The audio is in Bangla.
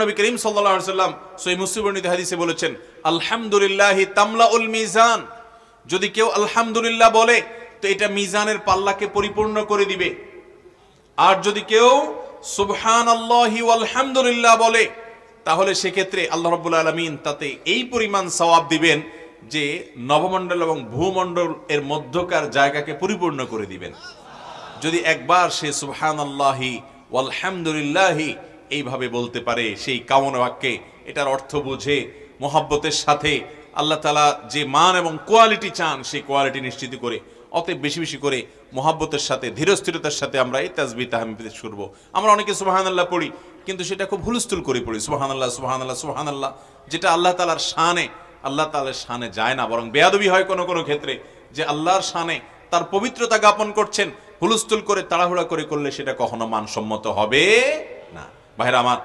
নবী করিম সাল্লাল্লাহু আলাইহি ওয়াসাল্লাম সহিহ মুসলিম বর্ণিত হাদিসে বলেছেন, আলহামদুলিল্লাহি তামলাউল মিজান। যদি কেউ আলহামদুলিল্লাহ বলে তো এটা মিজানের পাল্লাকে পরিপূর্ণ করে দিবে। আর যদি কেউ সুবহানাল্লাহি ওয়াল হামদুলিল্লাহ বলে তাহলে সেক্ষেত্রে আল্লাহ রাব্বুল আলামিন তাতে এই পরিমাণ সওয়াব দিবেন যে নবমণ্ডল এবং ভূমণ্ডল এর মধ্যকার জায়গাকে পরিপূর্ণ করে দিবেন। যদি একবার সে সুবহানাল্লাহি ওয়াল হামদুলিল্লাহি এইভাবে বলতে পারে, সেই কামনা বাক্যে এটার অর্থ বুঝে মহব্বতের সাথে আল্লাহ তাআলা যে মান এবং কোয়ালিটি চান সেই কোয়ালিটি নিশ্চিত করে, অতএব বেশি বেশি করে মহব্বতের সাথে ধীরস্থিরতার সাথে আমরা এই তাসবিহ তাহমিদ পেশ করব। আমরা অনেকে সুবহানাল্লাহ পড়ি, কিন্তু সেটা খুব হুলস্থুল করে পড়ি, সুবহানাল্লাহ সুবহানাল্লাহ সুবহানাল্লাহ, যেটা আল্লাহ তাআলার শানে, আল্লাহ তাআলার শানে যায় না, বরং বেয়াদবি হয় কোনো কোনো ক্ষেত্রে, যে আল্লাহর শানে তার পবিত্রতা জ্ঞাপন করছেন, হুলস্থুল করে তাড়াহুড়া করে করলে সেটা কখনো মানসম্মত হবে না। ভাইরা আমার,